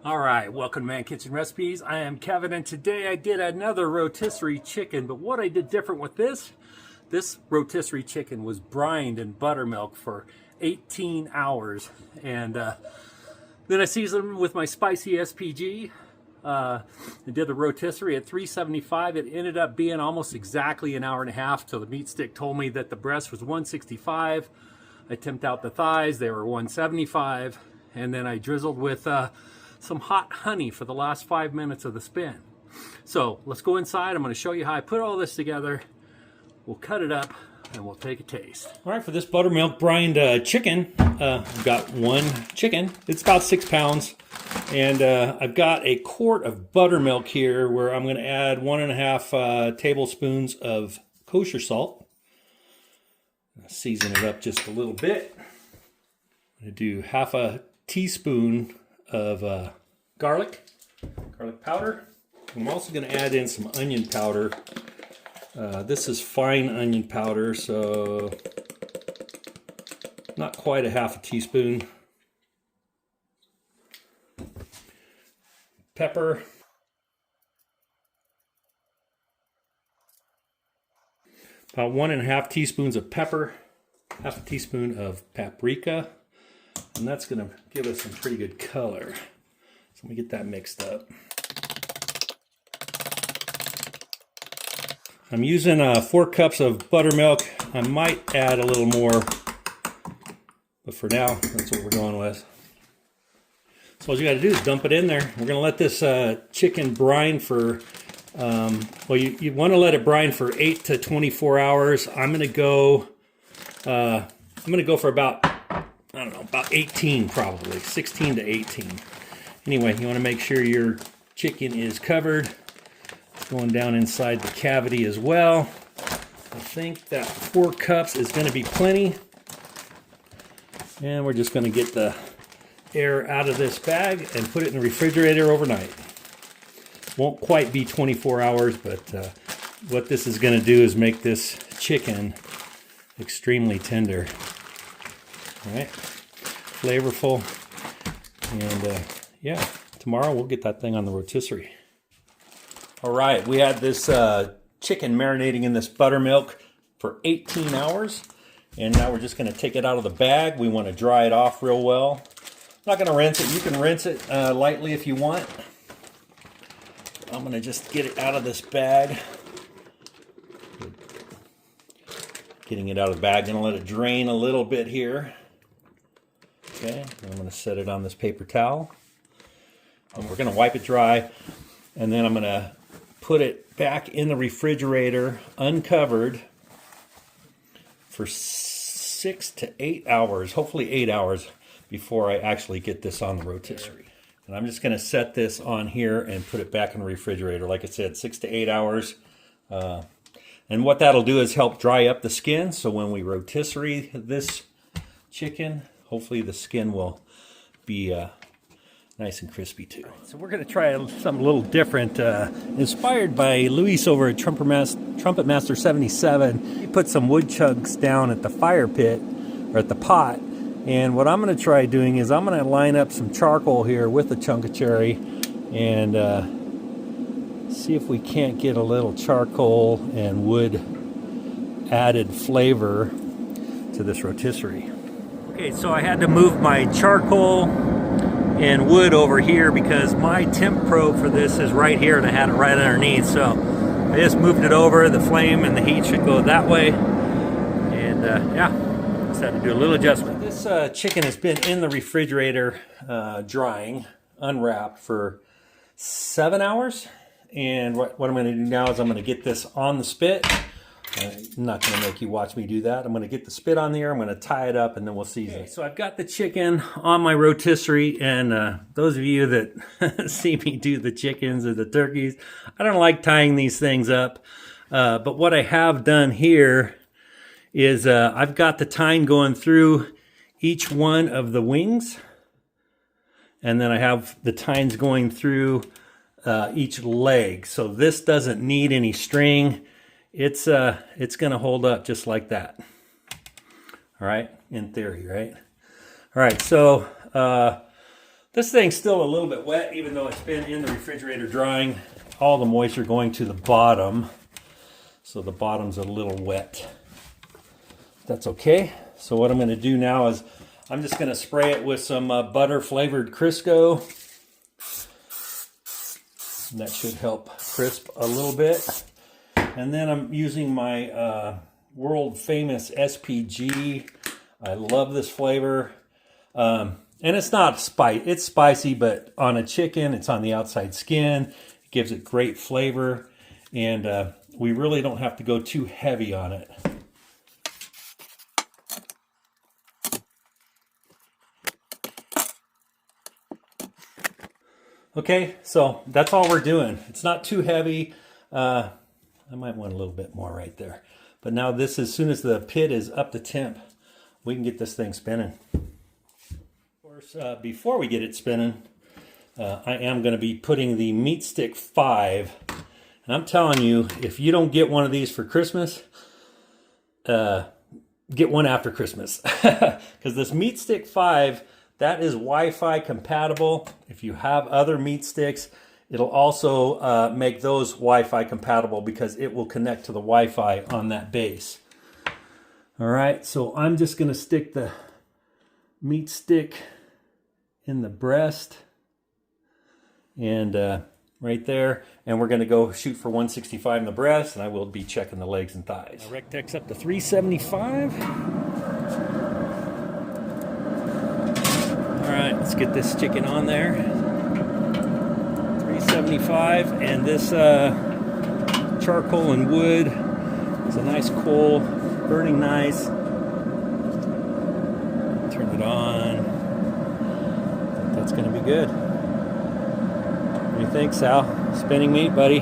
All right, welcome to Man Kitchen Recipes. I am Kevin, and today I did another rotisserie chicken, but what I did different with this rotisserie chicken was brined in buttermilk for 18 hours. And then I seasoned with my spicy SPG. I did the rotisserie at 375. It ended up being almost exactly an hour and a half till the meat stick told me that the breast was 165. I temped out the thighs, they were 175. And then I drizzled with some hot honey for the last 5 minutes of the spin. So let's go inside. I'm going to show you how I put all this together. We'll cut it up and we'll take a taste. All right, for this buttermilk brined chicken, I've got one chicken. It's about 6 pounds. And I've got a quart of buttermilk here where I'm going to add 1.5 tablespoons of kosher salt. Season it up just a little bit. I'm going to do half a teaspoon of garlic powder. I'm also going to add in some onion powder. This is fine onion powder, so not quite a half a teaspoon. Pepper. About 1.5 teaspoons of pepper. Half a teaspoon of paprika. And that's going to give us some pretty good color. So let me get that mixed up. I'm using 4 cups of buttermilk. I might add a little more, but for now, that's what we're going with. So all you got to do is dump it in there. We're going to let this chicken brine for, well, you want to let it brine for 8 to 24 hours. I'm going to go for about, I don't know, about 18 probably, 16 to 18. Anyway, you want to make sure your chicken is covered. It's going down inside the cavity as well. I think that 4 cups is going to be plenty. And we're just going to get the air out of this bag and put it in the refrigerator overnight. Won't quite be 24 hours, but what this is going to do is make this chicken extremely tender. All right, flavorful, and yeah, tomorrow we'll get that thing on the rotisserie. All right, we had this chicken marinating in this buttermilk for 18 hours, and now we're just going to take it out of the bag. We want to dry it off real well. I'm not going to rinse it. You can rinse it lightly if you want. I'm going to just get it out of this bag. Getting it out of the bag, going to let it drain a little bit here. Okay, I'm going to set it on this paper towel. And we're going to wipe it dry, and then I'm going to put it back in the refrigerator uncovered for 6 to 8 hours, hopefully 8 hours, before I actually get this on the rotisserie. And I'm just going to set this on here and put it back in the refrigerator. Like I said, 6 to 8 hours. And what that'll do is help dry up the skin. So when we rotisserie this chicken, hopefully the skin will be nice and crispy too. So we're going to try something a little different. Inspired by Luis over at Trumpet Master 77. He put some wood chunks down at the fire pit, or at the pot. And what I'm going to try doing is I'm going to line up some charcoal here with a chunk of cherry and see if we can't get a little charcoal and wood added flavor to this rotisserie. Okay, so I had to move my charcoal and wood over here because my temp probe for this is right here and I had it right underneath. So I just moved it over. The flame and the heat should go that way. And yeah, just had to do a little adjustment. This chicken has been in the refrigerator drying, unwrapped for 7 hours. And what I'm going to do now is I'm going to get this on the spit. I'm not going to make you watch me do that. I'm going to get the spit on there. I'm going to tie it up and then we'll season it. So I've got the chicken on my rotisserie, and those of you that see me do the chickens or the turkeys, I don't like tying these things up. But what I have done here is I've got the tine going through each one of the wings. And then I have the tines going through each leg. So this doesn't need any string. It's going to hold up just like that. All right, in theory, right? All right, so This thing's still a little bit wet, even though it's been in the refrigerator drying. All the moisture going to the bottom, so the bottom's a little wet. That's okay. So what I'm going to do now is I'm just going to spray it with some butter flavored Crisco. And that should help crisp a little bit. And then I'm using my world famous SPG. I love this flavor. And it's not it's spicy, but on a chicken, it's on the outside skin. It gives it great flavor. And we really don't have to go too heavy on it. Okay, so that's all we're doing. It's not too heavy. I might want a little bit more right there. But now this, as soon as the pit is up to temp, we can get this thing spinning. Of course, before we get it spinning, I am going to be putting the Meatstick V. And I'm telling you, if you don't get one of these for Christmas, get one after Christmas. Because this Meatstick V, that is Wi-Fi compatible. If you have other meat sticks, it'll also make those Wi-Fi compatible because it will connect to the Wi-Fi on that base. All right, so I'm just gonna stick the meat stick in the breast and right there, and we're gonna go shoot for 165 in the breast, and I will be checking the legs and thighs. Recteq's up to 375. All right, let's get this chicken on there. 375, and this charcoal and wood is a nice coal, burning nice. Turn it on. I think that's going to be good. What do you think, Sal? Spinning meat, buddy?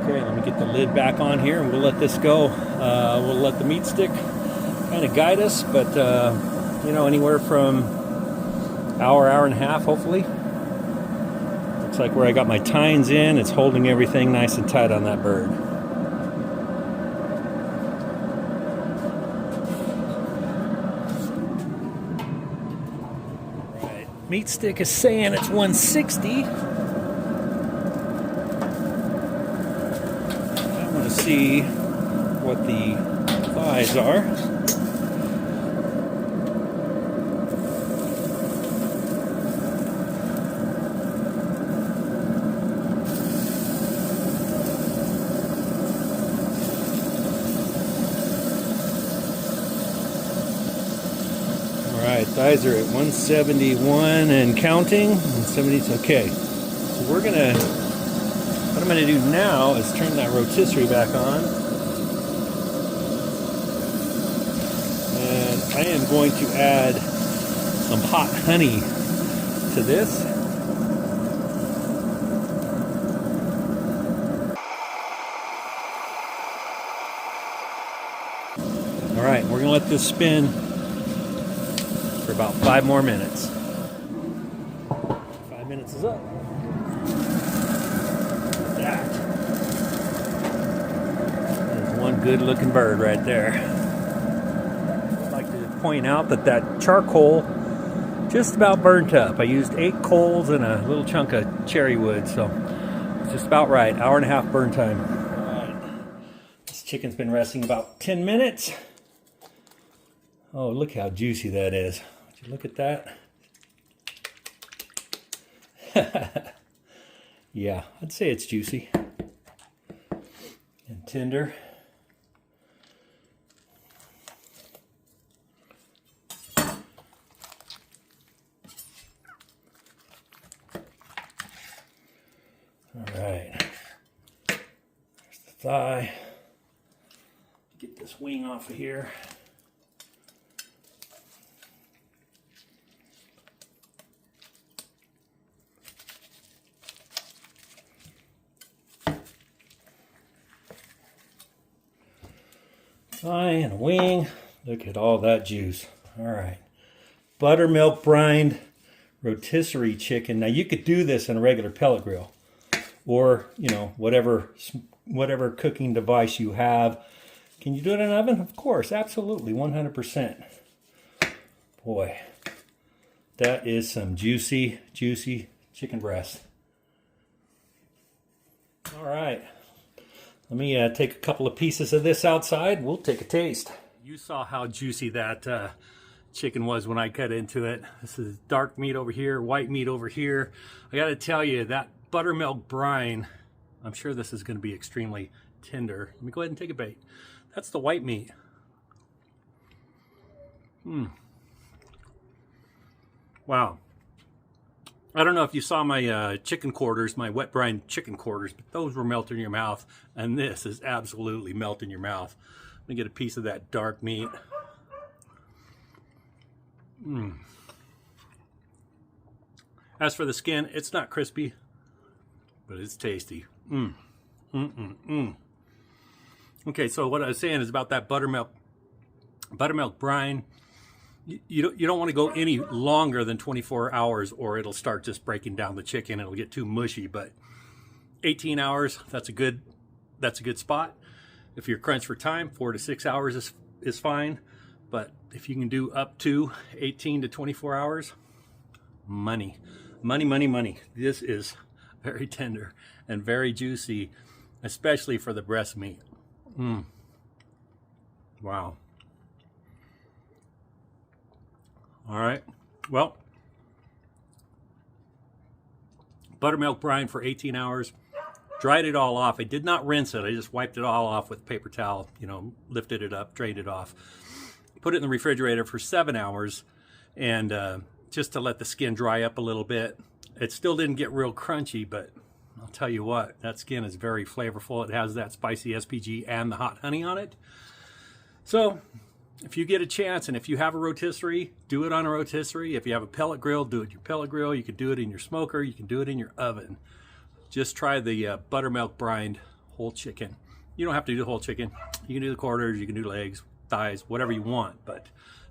Okay, let me get the lid back on here, and we'll let this go. We'll let the meat stick kind of guide us, but you know, anywhere from hour and a half, hopefully. Looks like where I got my tines in, it's holding everything nice and tight on that bird. All right, meat stick is saying it's 160. I want to see what the thighs are. Thighs are at 171 and counting. 170, okay. So what I'm gonna do now is turn that rotisserie back on. And I am going to add some hot honey to this. All right, we're gonna let this spin for about 5 more minutes. 5 minutes is up. That is one good looking bird right there. I'd like to point out that charcoal just about burnt up. I used 8 coals and a little chunk of cherry wood, so it's just about right. Hour and a half burn time. All right. This chicken's been resting about 10 minutes. Oh, look how juicy that is. Would you look at that? Yeah, I'd say it's juicy and tender. All right. There's the thigh. Get this wing off of here. Thigh and a wing. Look at all that juice. All right. Buttermilk Brined rotisserie chicken. Now you could do this in a regular pellet grill, or you know, whatever cooking device you have. Can you do it in an oven? Of course, absolutely, 100%. Boy, That is some juicy, juicy chicken breast. All right. Let me take a couple of pieces of this outside. We'll take a taste. You saw how juicy that chicken was when I cut into it. This is dark meat over here, white meat over here. I got to tell you, that buttermilk brine, I'm sure this is going to be extremely tender. Let me go ahead and take a bite. That's the white meat. Wow. I don't know if you saw my chicken quarters, my wet brine chicken quarters, but those were melting in your mouth, and this is absolutely melting your mouth. Let me get a piece of that dark meat. As for the skin, it's not crispy, but it's tasty. Okay, so what I was saying is about that buttermilk brine. You don't want to go any longer than 24 hours or it'll start just breaking down the chicken. It'll get too mushy, but 18 hours, that's a good spot. If you're crunched for time, 4 to 6 hours is fine. But if you can do up to 18 to 24 hours, money. This is very tender and very juicy, especially for the breast meat. Wow. All right, well, buttermilk brine for 18 hours, dried it all off. I did not rinse it. I just wiped it all off with a paper towel, lifted it up, drained it off. Put it in the refrigerator for 7 hours, and just to let the skin dry up a little bit. It still didn't get real crunchy, but I'll tell you what, that skin is very flavorful. It has that spicy SPG and the hot honey on it. So if you get a chance, and if you have a rotisserie, do it on a rotisserie. If you have a pellet grill, do it in your pellet grill. You can do it in your smoker. You can do it in your oven. Just try the buttermilk brined whole chicken. You don't have to do the whole chicken. You can do the quarters, you can do legs, thighs, whatever you want, but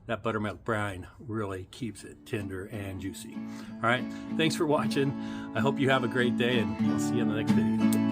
that buttermilk brine really keeps it tender and juicy. All right, thanks for watching. I hope you have a great day, and I'll see you in the next video.